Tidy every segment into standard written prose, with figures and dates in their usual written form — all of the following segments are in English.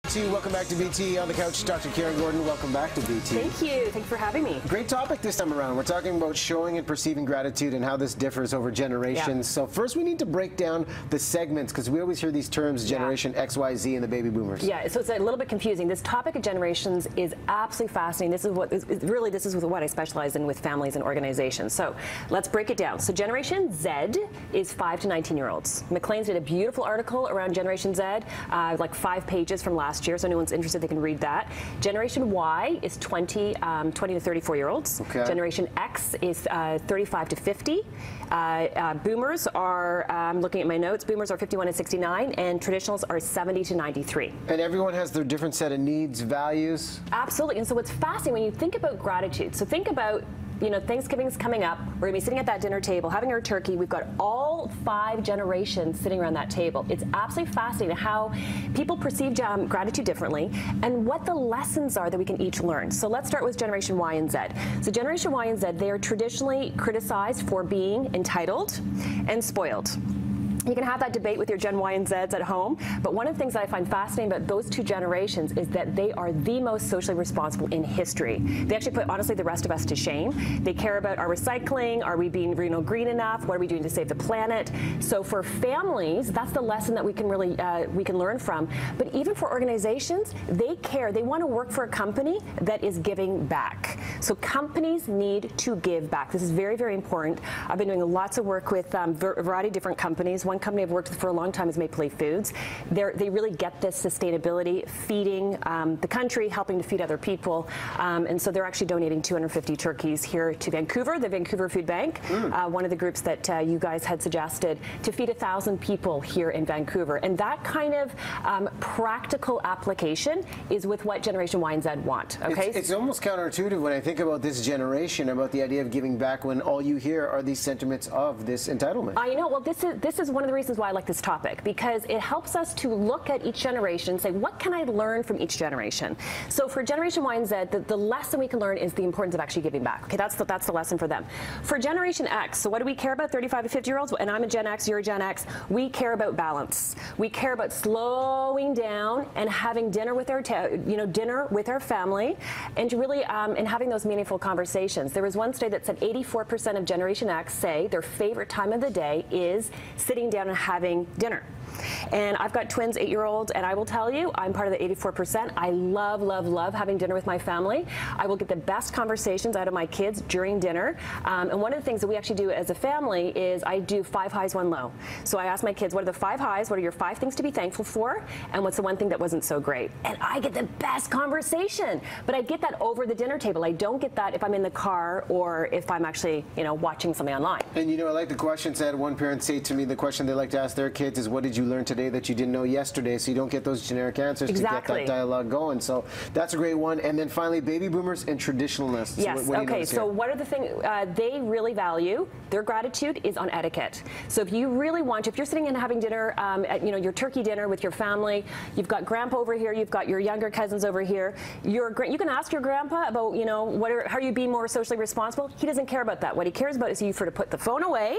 Welcome back to BT on the couch. Dr. Karyn Gordon, welcome back to BT. Thank you. Thanks for having me. Great topic this time around. We're talking about showing and perceiving gratitude and how this differs over generations. Yeah. So first we need to break down the segments because we always hear these terms, Generation X, Y, Z, and the baby boomers. Yeah, so it's a little bit confusing. This topic of generations is absolutely fascinating. This is what I specialize in with families and organizations. So let's break it down. So Generation Z is 5 to 19-year-olds. Maclean's did a beautiful article around Generation Z, like 5 pages from last year. So anyone's interested, they can read that. Generation Y is 20 to 34-year-olds. Okay. Generation X is 35 to 50. Boomers are, I'm looking at my notes, boomers are 51 to 69, and traditionals are 70 to 93. And everyone has their different set of needs, values. Absolutely. And so what's fascinating when you think about gratitude, so think about, you know, Thanksgiving's coming up. We're going to be sitting at that dinner table, having our turkey. We've got all 5 generations sitting around that table. It's absolutely fascinating how people perceive gratitude differently and what the lessons are that we can each learn. So let's start with Generation Y and Z. So Generation Y and Z, they are traditionally criticized for being entitled and spoiled. You can have that debate with your Gen Y and Zs at home, but one of the things that I find fascinating about those 2 generations is that they are the most socially responsible in history. They actually put, honestly, the rest of us to shame. They care about our recycling, are we being green enough, what are we doing to save the planet? So for families, that's the lesson that we can really we can learn from. But even for organizations, they care. They want to work for a company that is giving back. So companies need to give back. This is very, very important. I've been doing lots of work with a variety of different companies. One company I've worked with for a long time is Maple Leaf Foods. They really get this sustainability, feeding the country, helping to feed other people, and so they're actually donating 250 turkeys here to Vancouver, the Vancouver Food Bank, one of the groups that you guys had suggested, to feed 1,000 people here in Vancouver. And that kind of practical application is with what Generation Y and Z want. Okay, it's almost counterintuitive when I think about this generation, about the idea of giving back, when all you hear are these sentiments of this entitlement. I know. Well, this is one of the reasons why I like this topic, because it helps us to look at each generation and say, what can I learn from each generation? So for Generation Y and Z, the lesson we can learn is the importance of actually giving back. Okay, that's the lesson for them. For Generation X, so what do we care about, 35 to 50-year-olds? And I'm a Gen X, you're a Gen X. We care about balance. We care about slowing down and having dinner with our, dinner with our family, and really and having those meaningful conversations. There was one study that said 84% of Generation X say their favorite time of the day is sitting down and having dinner. And I've got twins, 8-year-olds, and I will tell you, I'm part of the 84%. I love, love, love having dinner with my family. I will get the best conversations out of my kids during dinner. And one of the things that we actually do as a family is I do 5 highs, 1 low. So I ask my kids, what are the 5 highs? What are your 5 things to be thankful for? And what's the one thing that wasn't so great? And I get the best conversation. But I get that over the dinner table. I don't get that if I'm in the car or if I'm actually, watching something online. And I like the questions that one parent say to me, the question they like to ask their kids is, what did you learn today that you didn't know yesterday? So you don't get those generic answers to get that dialogue going. So that's a great one. And then finally, baby boomers and traditionalists. Yes. So okay. So what are the things they really value? Their gratitude is on etiquette. So if you really want to, if you're sitting and having dinner at your turkey dinner with your family, you've got grandpa over here, you've got your younger cousins over here. You can ask your grandpa about how you be more socially responsible. He doesn't care about that. What he cares about is you to put the phone away,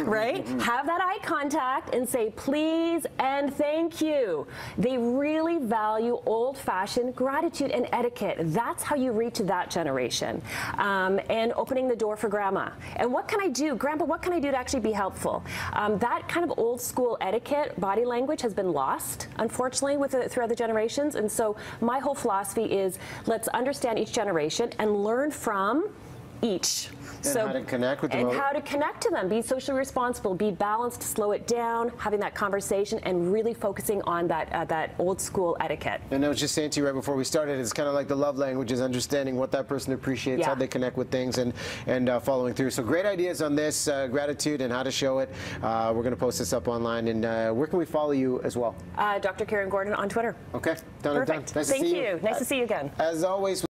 right? Have that eye contact and say please and thank you. They really value old-fashioned gratitude and etiquette. That's how you reach that generation. And opening the door for grandma. And what can I do, grandpa, what can I do to actually be helpful? That kind of old school etiquette, body language has been lost, unfortunately, throughout the generations. And so my whole philosophy is let's understand each generation and learn from each. And how to connect with them. And how to connect to them. Be socially responsible, be balanced, slow it down, having that conversation, and really focusing on that old school etiquette. And I was just saying to you right before we started, it's kind of like the love language is understanding what that person appreciates, how they connect with things, and following through. So great ideas on this, gratitude and how to show it. We're going to post this up online. And where can we follow you as well? Dr. Karyn Gordon on Twitter. Okay. Done and done. Nice to see you. Thank you. Nice to see you again. As always.